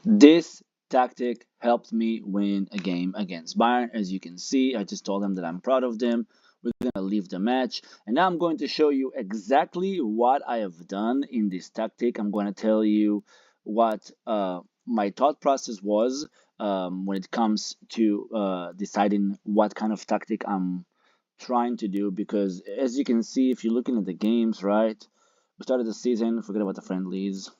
This tactic helped me win a game against Bayern. As you can see, I just told them that I'm proud of them. We're going to leave the match. And now I'm going to show you exactly what I have done in this tactic. I'm going to tell you what my thought process was when it comes to deciding what kind of tactic I'm trying to do. Because as you can see, if you're looking at the games, right? We started the season, forget about the friendlies,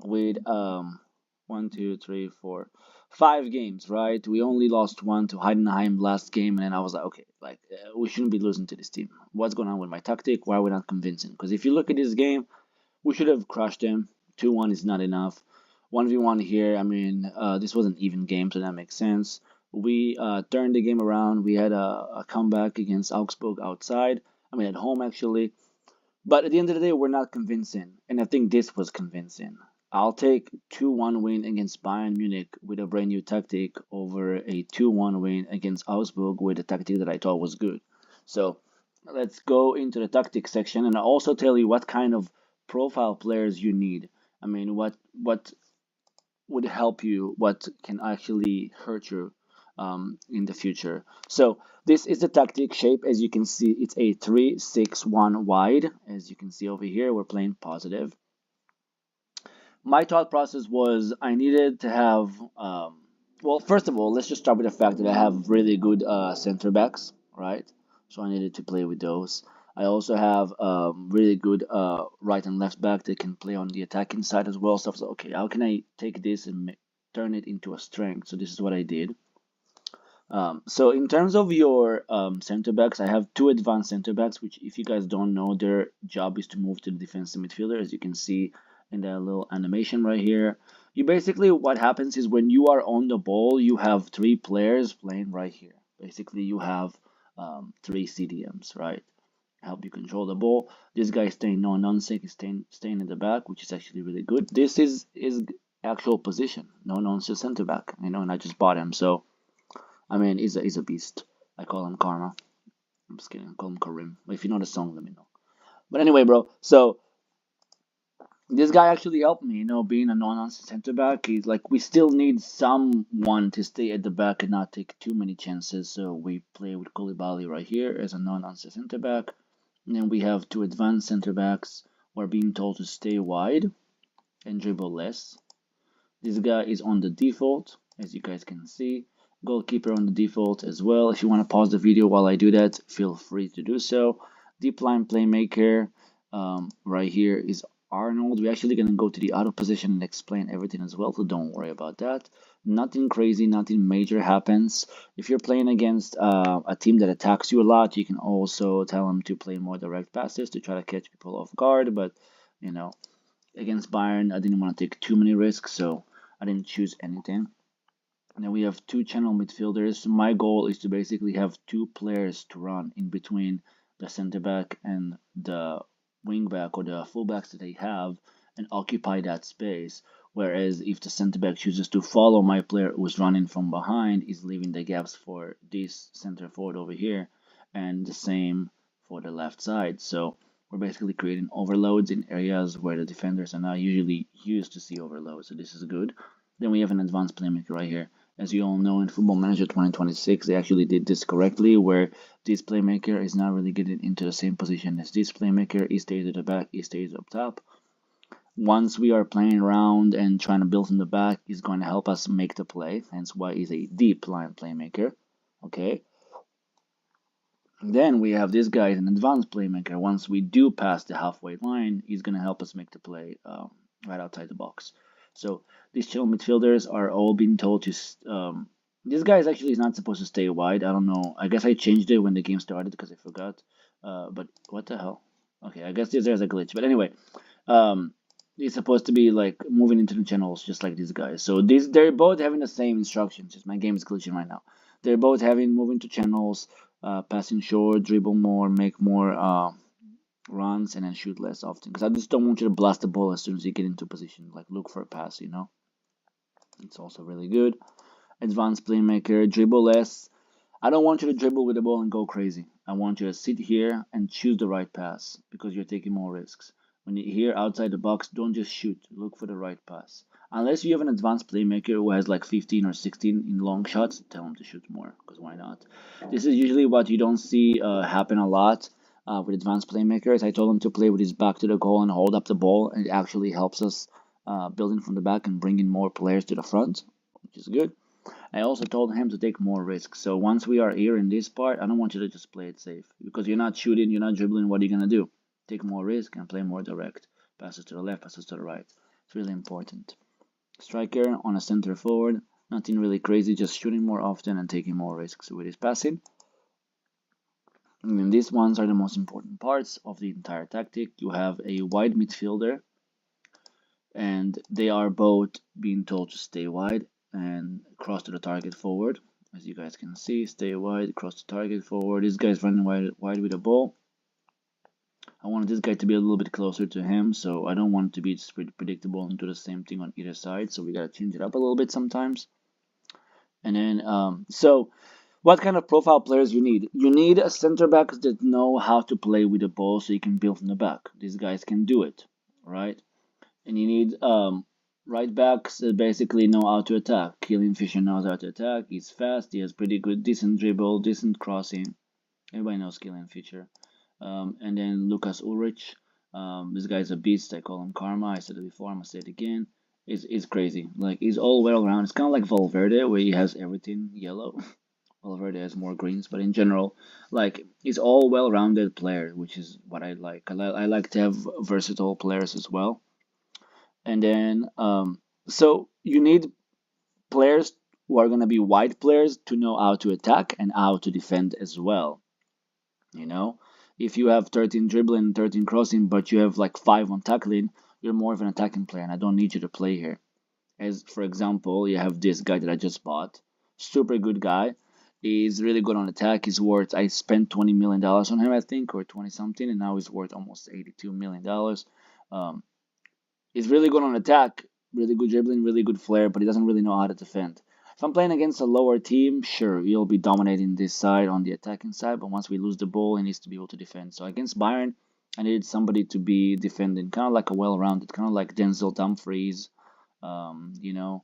with one, two, three, four, 5 games, right? We only lost one to Heidenheim last game, and then I was like, okay, like we shouldn't be losing to this team. What's going on with my tactic? Why are we not convincing? Because if you look at this game, we should have crushed them. 2-1 is not enough. 1v1 here, I mean, this was an even game, so that makes sense. We turned the game around. We had a comeback against Augsburg outside. I mean, at home, actually. But at the end of the day, we're not convincing, and I think this was convincing. I'll take 2-1 win against Bayern Munich with a brand new tactic over a 2-1 win against Augsburg with a tactic that I thought was good. So let's go into the tactic section, and I'll also tell you what kind of profile players you need. I mean, what would help you, what can actually hurt you in the future. So this is the tactic shape. As you can see, it's a 3-6-1 wide. As you can see over here, we're playing positive. My thought process was I needed to have, well, first of all, let's just start with the fact that I have really good center backs, right? So I needed to play with those. I also have really good right and left back that can play on the attacking side as well. So I was like, okay, how can I take this and turn it into a strength? So this is what I did. So in terms of your center backs, I have two advanced center backs, which if you guys don't know, their job is to move to the defensive midfielder, as you can see in that little animation right here. You basically, what happens is when you are on the ball, you have 3 players playing right here. Basically, you have 3 CDMs, right? Help you control the ball. This guy is staying no nonsense, is staying in the back, which is actually really good. This is actual position, no nonsense center back, and I just bought him, so I mean, he's a beast. I call him Karma. I'm just kidding. I call him Karim. If you know the song, let me know. But anyway, bro. So this guy actually helped me. Being a non-nonsense center back, he's like we still need someone to stay at the back and not take too many chances. So we play with Koulibaly right here as a non-nonsense center back. And then we have 2 advanced center backs who are being told to stay wide and dribble less. This guy is on the default, as you guys can see. Goalkeeper on the default as well. If you want to pause the video while I do that, feel free to do so. Deep line playmaker right here is Arnold. We're actually going to go to the auto position and explain everything as well, so don't worry about that. Nothing crazy, nothing major happens. If you're playing against a team that attacks you a lot, you can also tell them to play more direct passes to try to catch people off guard, but you know, against Bayern, I didn't want to take too many risks, so I didn't choose anything. And then we have 2 channel midfielders. My goal is to basically have 2 players to run in between the center back and the wing back or the fullbacks that they have and occupy that space. Whereas if the center back chooses to follow my player who's running from behind, is leaving the gaps for this center forward over here, and the same for the left side. So we're basically creating overloads in areas where the defenders are not usually used to see overloads. So this is good. Then we have an advanced playmaker right here. As you all know, in Football Manager 2026, they actually did this correctly, where this playmaker is not really getting into the same position as this playmaker. He stays at the back, he stays up top. Once we are playing around and trying to build in the back, he's going to help us make the play, hence why he's a deep line playmaker. Okay. Then we have this guy, an advanced playmaker. Once we do pass the halfway line, he's going to help us make the play right outside the box. So these channel midfielders are all being told to. This guy is actually not supposed to stay wide. I don't know. I guess I changed it when the game started because I forgot. But what the hell? Okay, I guess there's a glitch. But anyway, he's supposed to be like moving into the channels just like these guys. So they're both having the same instructions. Just my game is glitching right now. They're both having moving to channels, passing short, dribble more, make more runs, and then shoot less often. Because I just don't want you to blast the ball as soon as you get into position. Like look for a pass. It's also really good. Advanced playmaker, dribble less. I don't want you to dribble with the ball and go crazy. I want you to sit here and choose the right pass because you're taking more risks. When you're here outside the box, don't just shoot. Look for the right pass. Unless you have an advanced playmaker who has like 15 or 16 in long shots, tell him to shoot more, because why not? This is usually what you don't see happen a lot with advanced playmakers. I told him to play with his back to the goal and hold up the ball, and it actually helps us building from the back and bringing more players to the front, which is good. I also told him to take more risks. So once we are here in this part, I don't want you to just play it safe, because you're not shooting, you're not dribbling. What are you gonna do? Take more risk and play more direct. Passes to the left, passes to the right. It's really important. Striker on a center forward, nothing really crazy, just shooting more often and taking more risks with his passing. And then these ones are the most important parts of the entire tactic. You have a wide midfielder, and they are both being told to stay wide and cross to the target forward. As you guys can see, stay wide, cross the target forward. This guy's running wide with the ball. I wanted this guy to be a little bit closer to him, so I don't want it to be just predictable and do the same thing on either side, so we gotta change it up a little bit sometimes. And then, so what kind of profile players you need? You need a center backs that know how to play with the ball so you can build from the back. These guys can do it, right? And you need right backs that basically know how to attack. Killian Fisher knows how to attack. He's fast. He has pretty good, decent dribble, decent crossing. Everybody knows Killian Fisher. And then Lucas Ulrich. This guy's a beast. I call him Karma. I said it before. I'm gonna say it again. It's crazy. Like, he's all well around. It's kind of like Valverde, where he has everything yellow. Valverde has more greens, but in general, like, he's all well-rounded player, which is what I like. I like to have versatile players as well. And then, so you need players who are gonna be wide players to know how to attack and how to defend as well. You know, if you have 13 dribbling and 13 crossing, but you have like 5 on tackling, you're more of an attacking player, and I don't need you to play here. As for example, you have this guy that I just bought, super good guy. He's really good on attack. He's worth, I spent $20 million on him, I think, or 20 something, and now he's worth almost $82 million. He's really good on attack, really good dribbling, really good flair, but he doesn't really know how to defend. If I'm playing against a lower team, sure, he'll be dominating this side on the attacking side, but once we lose the ball, he needs to be able to defend. So against Bayern, I needed somebody to be defending, kind of like a well-rounded, kind of like Denzel Dumfries, you know,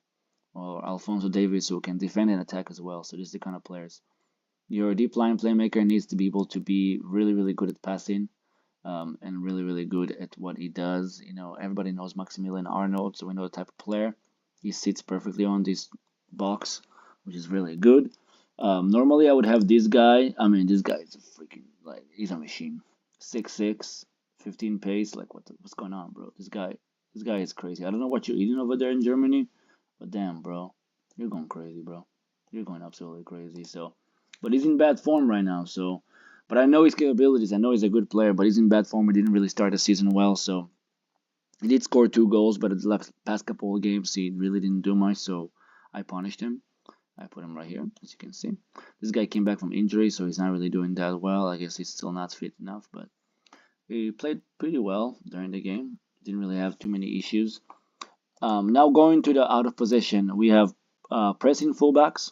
or Alphonso Davies, who can defend and attack as well. So this is the kind of players. Your deep line playmaker needs to be able to be really, really good at passing, and really, really good at what he does. You know, everybody knows Maximilian Arnold, so we know the type of player. He sits perfectly on this box, which is really good. Normally, I would have this guy. I mean, this guy is a freaking, like, he's a machine. 6'6", 15 pace. Like, what's going on, bro? This guy is crazy. I don't know what you're eating over there in Germany, but damn, bro, you're going crazy, bro. You're going absolutely crazy. So, but he's in bad form right now. So, but I know his capabilities. I know he's a good player, but he's in bad form. He didn't really start the season well. So he did score 2 goals, but the past couple of games he really didn't do much. So I punished him. I put him right here, as you can see. This guy came back from injury, so he's not really doing that well. I guess he's still not fit enough, but he played pretty well during the game. Didn't really have too many issues. Now going to the out of possession, we have pressing fullbacks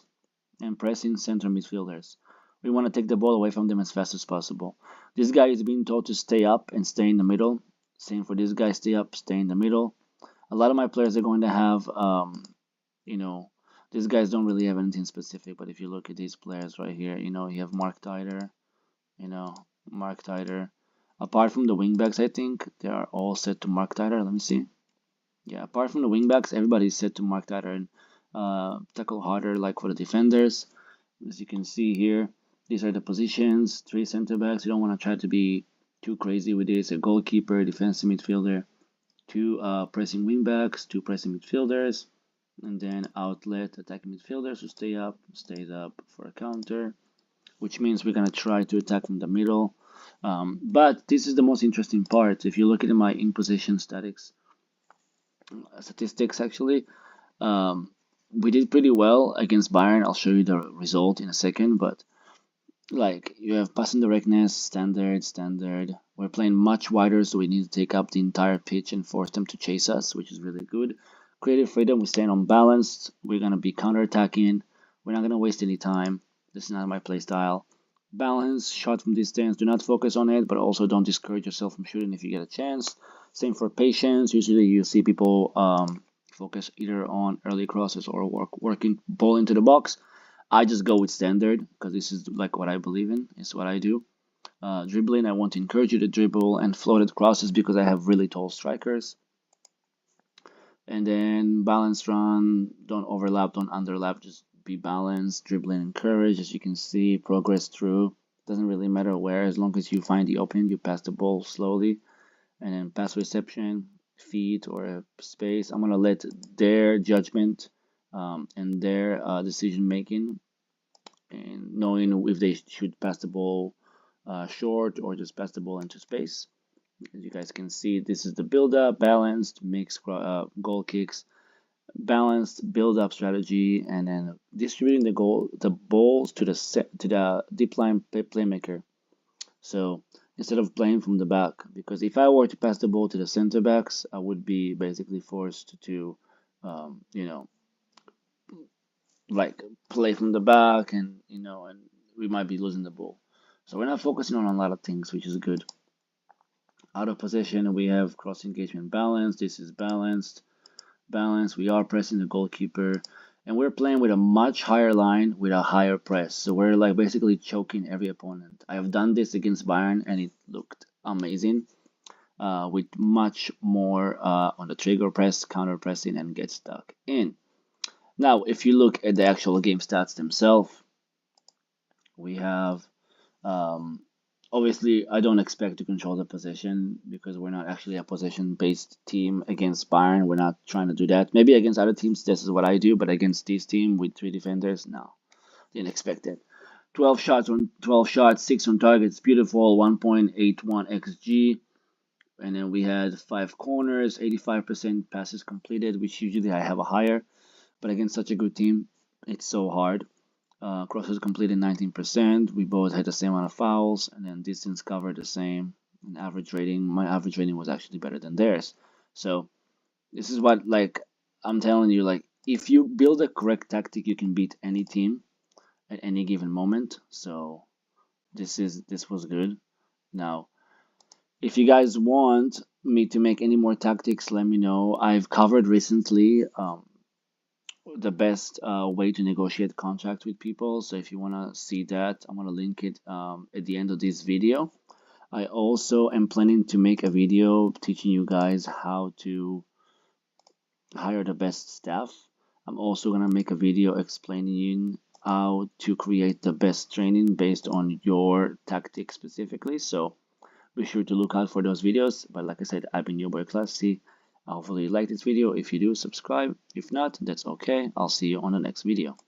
and pressing center midfielders. We want to take the ball away from them as fast as possible. This guy is being told to stay up and stay in the middle. Same for this guy, stay up, stay in the middle. A lot of my players are going to have, you know, these guys don't really have anything specific, but if you look at these players right here, you know, you have Mark Titer, you know, Mark Titer. Apart from the wingbacks, I think they are all set to Mark Titer. Let me see. Yeah, apart from the wingbacks, everybody's set to Mark Titer and tackle harder, like for the defenders. As you can see here, these are the positions. 3 center backs. You don't want to try to be too crazy with this. A goalkeeper, defensive midfielder, 2 pressing wingbacks, 2 pressing midfielders, and then outlet attacking midfielders who stays up for a counter, which means we're gonna try to attack from the middle. But this is the most interesting part. If you look at my in position statistics actually, we did pretty well against Bayern. I'll show you the result in a second, but like, you have passing directness, standard. We're playing much wider, so we need to take up the entire pitch and force them to chase us, which is really good. Creative freedom, we stand unbalanced. We're gonna be counter-attacking. We're not gonna waste any time. This is not my play style. Balance, shot from distance. Do not focus on it, but also don't discourage yourself from shooting if you get a chance. Same for patience. Usually you see people focus either on early crosses or working ball into the box. I just go with standard because this is like what I believe in. It's what I do. Dribbling, I want to encourage you to dribble and floated crosses because I have really tall strikers. And then balanced run, don't overlap, don't underlap, just be balanced, dribbling encourage, as you can see, progress through. Doesn't really matter where, as long as you find the opening, you pass the ball slowly. And then pass reception, feet or space. I'm gonna let their judgment and their decision making and knowing if they should pass the ball short or just pass the ball into space. As you guys can see, this is the build-up, balanced, mixed goal kicks, balanced build-up strategy, and then distributing the balls to the deep line playmaker. So instead of playing from the back, because if I were to pass the ball to the center backs, I would be basically forced to, you know, like play from the back, and and we might be losing the ball. So we're not focusing on a lot of things, which is good. Out of possession, we have cross engagement balance. This is balanced. We are pressing the goalkeeper, and we're playing with a much higher line with a higher press. So we're like basically choking every opponent. I have done this against Bayern, and it looked amazing. With much more on the trigger press, counter pressing, and get stuck in. Now, if you look at the actual game stats themselves, we have obviously, I don't expect to control the possession because we're not actually a possession-based team against Bayern. We're not trying to do that. Maybe against other teams, this is what I do, but against this team with 3 defenders, no, didn't expect it. 12 shots, 6 on targets, beautiful, 1.81 xG, and then we had 5 corners, 85% passes completed, which usually I have a higher, but against such a good team, it's so hard. Crosses completed 19%. We both had the same amount of fouls, and then distance covered the same. And average rating, my average rating was actually better than theirs. So this is what, like, I'm telling you, like, if you build a correct tactic, you can beat any team at any given moment. So this was good. Now, if you guys want me to make any more tactics, let me know. I've covered recently the best way to negotiate contract with people. So if you want to see that, I'm going to link it at the end of this video. I also am planning to make a video teaching you guys how to hire the best staff. I'm also going to make a video explaining how to create the best training based on your tactics specifically. So be sure to look out for those videos. But like I said, I've been YoBoyClassy. Hopefully you like this video. If you do, subscribe. If not, that's okay. I'll see you on the next video.